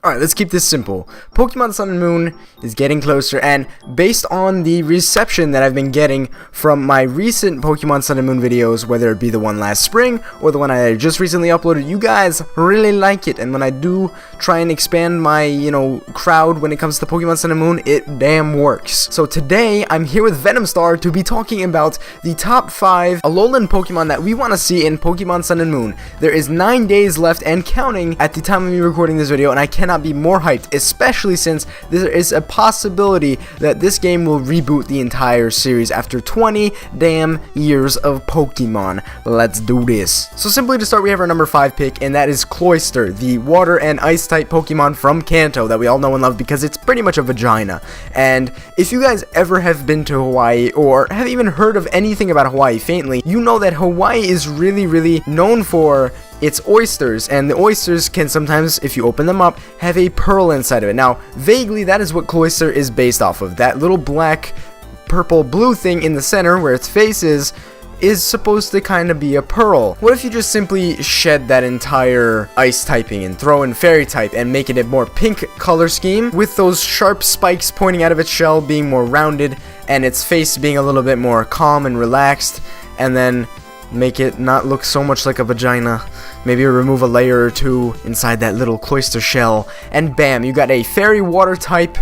Alright, let's keep this simple. Pokemon Sun and Moon is getting closer, and based on the reception that I've been getting from my recent Pokemon Sun and Moon videos, whether it be the one last spring or the one I just recently uploaded, you guys really like it. And when I do try and expand my, crowd when it comes to Pokemon Sun and Moon, it damn works. So today, I'm here with Venomstar to be talking about the top 5 Alolan Pokemon that we want to see in Pokemon Sun and Moon. There is 9 days left and counting at the time of me recording this video, and I cannot be more hyped, especially since there is a possibility that this game will reboot the entire series after 20 damn years of Pokemon. Let's do this. So simply to start, we have our number 5 pick, and that is Cloyster, the water and ice type Pokemon from Kanto that we all know and love because it's pretty much a vagina. And if you guys ever have been to Hawaii or have even heard of anything about Hawaii faintly, you know that Hawaii is really known for its oysters, and the oysters can sometimes, if you open them up, have a pearl inside of it. Now, vaguely, that is what Cloyster is based off of. That little black, purple, blue thing in the center where its face is supposed to kind of be a pearl. What if you just simply shed that entire ice typing and throw in fairy type and make it a more pink color scheme, with those sharp spikes pointing out of its shell being more rounded and its face being a little bit more calm and relaxed, and then make it not look so much like a vagina. Maybe remove a layer or two inside that little Cloyster shell, and bam, you got a fairy water type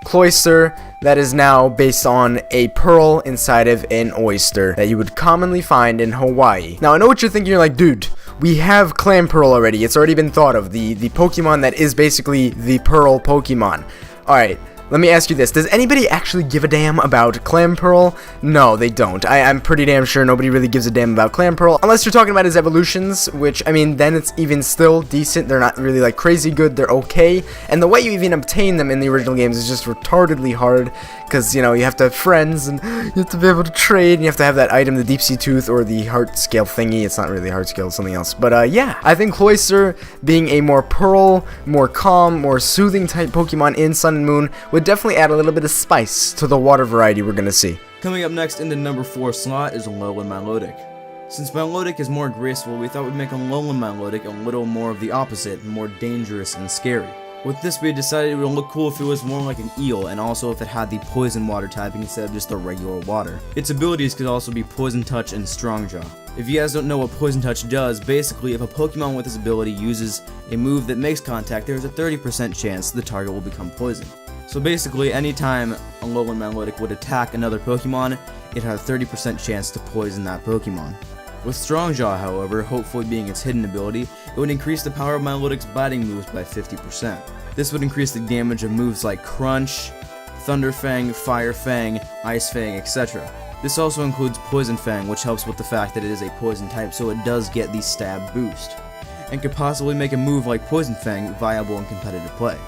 Cloyster that is now based on a pearl inside of an oyster that you would commonly find in Hawaii. Now, I know what you're thinking. You're like, dude, we have Clamperl already. It's already been thought of. The Pokemon that is basically the Pearl Pokemon. Alright. Let me ask you this. Does anybody actually give a damn about Clamperl? No, they don't. I'm pretty damn sure nobody really gives a damn about Clamperl. Unless you're talking about his evolutions, which, I mean, then it's even still decent. They're not really, like, crazy good. They're okay. And the way you even obtain them in the original games is just retardedly hard. Because, you have to have friends, and you have to be able to trade, and you have to have that item, the Deep Sea Tooth, or the Heart Scale thingy. It's not really Heart Scale, it's something else. But, yeah. I think Cloyster, being a more pearl, more calm, more soothing type Pokemon in Sun and Moon, would definitely add a little bit of spice to the water variety we're gonna see. Coming up next in the number 4 slot is Alolan Milotic. Since Milotic is more graceful, we thought we'd make Alolan Milotic a little more of the opposite, more dangerous and scary. With this, we decided it would look cool if it was more like an eel, and also if it had the poison water typing instead of just the regular water. Its abilities could also be Poison Touch and Strong Jaw. If you guys don't know what Poison Touch does, basically if a Pokemon with this ability uses a move that makes contact, there is a 30% chance the target will become poisoned. So basically, anytime Alolan Milotic would attack another Pokemon, it had a 30% chance to poison that Pokemon. With Strong Jaw, however, hopefully being its hidden ability, it would increase the power of Milotic's biting moves by 50%. This would increase the damage of moves like Crunch, Thunder Fang, Fire Fang, Ice Fang, etc. This also includes Poison Fang, which helps with the fact that it is a poison type, so it does get the stab boost, and could possibly make a move like Poison Fang viable in competitive play.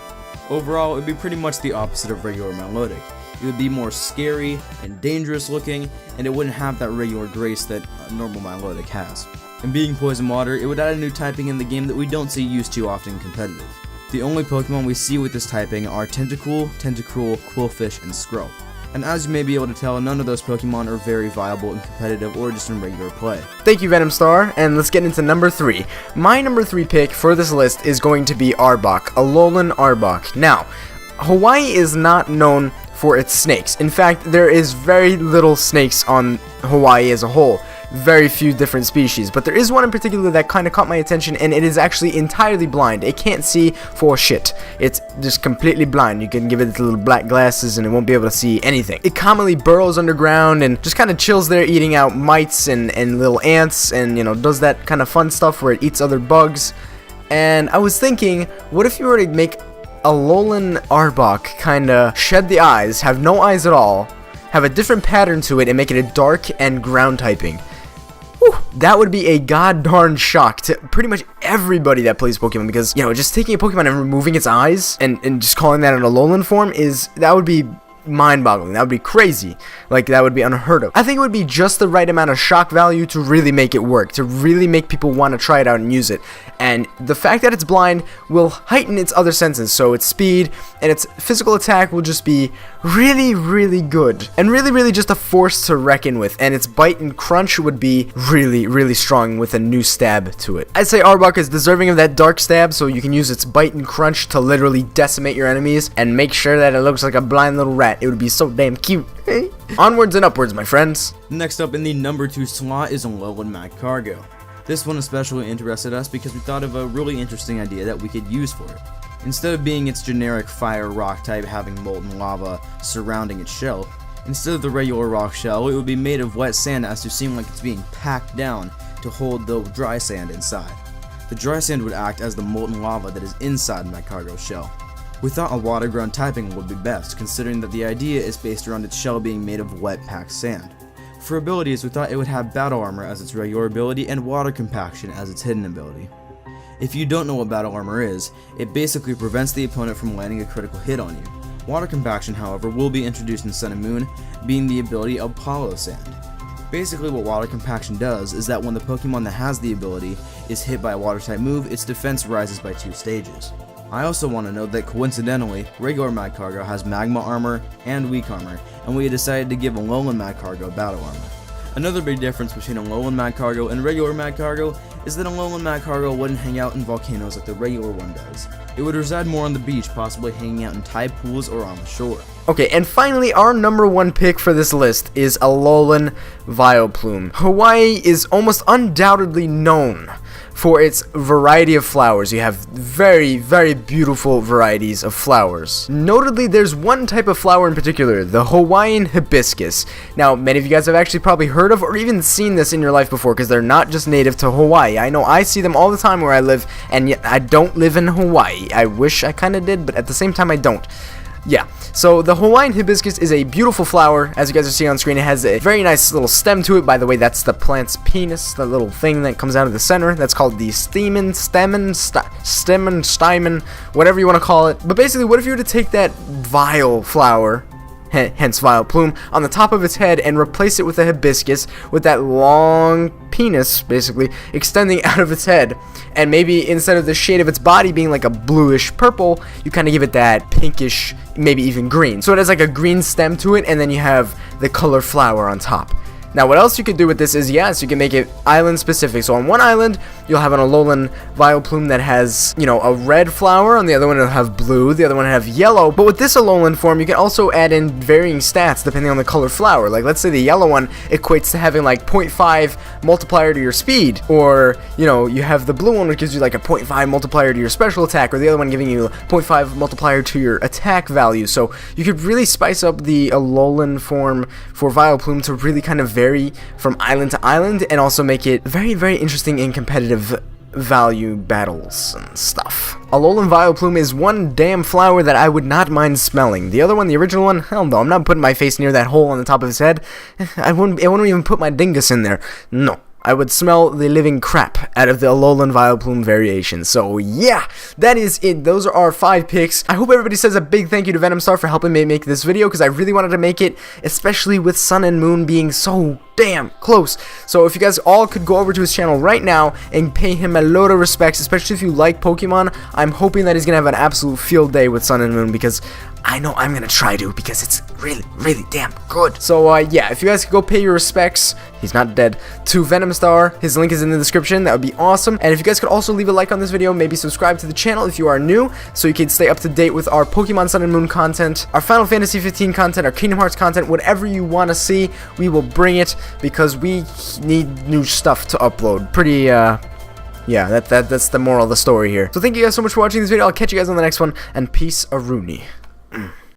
Overall, it would be pretty much the opposite of regular Milotic. It would be more scary and dangerous looking, and it wouldn't have that regular grace that a normal Milotic has. And being Poison Water, it would add a new typing in the game that we don't see used too often in competitive. The only Pokemon we see with this typing are Tentacool, Tentacruel, Quillfish, and Skrull. And as you may be able to tell, none of those Pokemon are very viable in competitive or just in regular play. Thank you, Venomstar, and let's get into number 3. My number 3 pick for this list is going to be Arbok, Alolan Arbok. Now, Hawaii is not known for its snakes. In fact, there is very little snakes on Hawaii as a whole. Very few different species, but there is one in particular that kind of caught my attention, and it is actually entirely blind. It can't see for shit. It's just completely blind. You can give it little black glasses and it won't be able to see anything. It commonly burrows underground and just kind of chills there, eating out mites and little ants, and does that kind of fun stuff where it eats other bugs. And I was thinking, what if you were to make Alolan Arbok kind of shed the eyes, have no eyes at all, have a different pattern to it, and make it a dark and ground typing? That would be a god darn shock to pretty much everybody that plays Pokemon, because, just taking a Pokemon and removing its eyes and just calling that an Alolan form that would be mind-boggling. That would be crazy. Like, that would be unheard of. I think it would be just the right amount of shock value to really make it work, to really make people want to try it out and use it. And the fact that it's blind will heighten its other senses, so its speed and its physical attack will just be really, really good. And really, really just a force to reckon with. And its bite and crunch would be really, really strong with a new stab to it. I'd say Arbok is deserving of that dark stab, so you can use its bite and crunch to literally decimate your enemies and make sure that it looks like a blind little rat. It would be so damn cute. Onwards and upwards, my friends. Next up in the number 2 slot is Alolan Magcargo. This one especially interested us because we thought of a really interesting idea that we could use for it. Instead of being its generic fire rock type having molten lava surrounding its shell, instead of the regular rock shell, it would be made of wet sand as to seem like it's being packed down to hold the dry sand inside. The dry sand would act as the molten lava that is inside Magcargo's shell. We thought a water ground typing would be best, considering that the idea is based around its shell being made of wet packed sand. For abilities, we thought it would have battle armor as its regular ability and water compaction as its hidden ability. If you don't know what battle armor is, it basically prevents the opponent from landing a critical hit on you. Water compaction, however, will be introduced in Sun and Moon, being the ability of Apollo Sand. Basically what water compaction does is that when the Pokemon that has the ability is hit by a water type move, its defense rises by 2 stages. I also want to note that coincidentally, regular Magcargo has magma armor and weak armor, and we decided to give Alolan Magcargo battle armor. Another big difference between Alolan Magcargo and regular Magcargo is that Alolan Magcargo wouldn't hang out in volcanoes like the regular one does. It would reside more on the beach, possibly hanging out in tide pools or on the shore. Okay, and finally, our number 1 pick for this list is Alolan Vileplume. Hawaii is almost undoubtedly known for its variety of flowers. You have very, very beautiful varieties of flowers. Notably, there's one type of flower in particular, the Hawaiian hibiscus. Now, many of you guys have actually probably heard of or even seen this in your life before, because they're not just native to Hawaii. I know I see them all the time where I live, and yet I don't live in Hawaii. I wish I kind of did, but at the same time I don't. Yeah, so the Hawaiian hibiscus is a beautiful flower. As you guys are seeing on screen, it has a very nice little stem to it. By the way, that's the plant's penis, the little thing that comes out of the center. That's called the stamen, whatever you want to call it. But basically, what if you were to take that vile flower, hence Vileplume, on the top of its head and replace it with a hibiscus with that long penis, basically, extending out of its head, and maybe instead of the shade of its body being like a bluish purple, you kind of give it that pinkish, maybe even green. So it has like a green stem to it, and then you have the color flower on top. Now, what else you could do with this is, yes, you can make it island specific. So on one island, you'll have an Alolan Vileplume that has, you know, a red flower. On the other one, it'll have blue. The other one will have yellow. But with this Alolan form, you can also add in varying stats depending on the color flower. Like, let's say the yellow one equates to having like 0.5 multiplier to your speed. Or, you know, you have the blue one which gives you like a 0.5 multiplier to your special attack. Or the other one giving you a 0.5 multiplier to your attack value. So you could really spice up the Alolan form for Vileplume to really kind of vary from island to island, and also make it very, very interesting in competitive value battles and stuff. Alolan Vileplume is one damn flower that I would not mind smelling. The other one, the original one, hell no, I'm not putting my face near that hole on the top of his head. I wouldn't even put my dingus in there. No. I would smell the living crap out of the Alolan Vileplume variation. So yeah, that is it. Those are our 5 picks. I hope everybody says a big thank you to Venomstar for helping me make this video, because I really wanted to make it, especially with Sun and Moon being so damn close. So if you guys all could go over to his channel right now and pay him a load of respects, especially if you like Pokemon, I'm hoping that he's gonna have an absolute field day with Sun and Moon, because I know I'm gonna try to, because it's really, really damn good. So yeah, if you guys could go pay your respects, he's not dead, to Venomstar, his link is in the description, that would be awesome. And if you guys could also leave a like on this video, maybe subscribe to the channel if you are new, so you can stay up to date with our Pokemon Sun and Moon content, our Final Fantasy 15 content, our Kingdom Hearts content, whatever you want to see, we will bring it, because we need new stuff to upload. Pretty, yeah, that's the moral of the story here. So thank you guys so much for watching this video. I'll catch you guys on the next one, and peace a Rooney.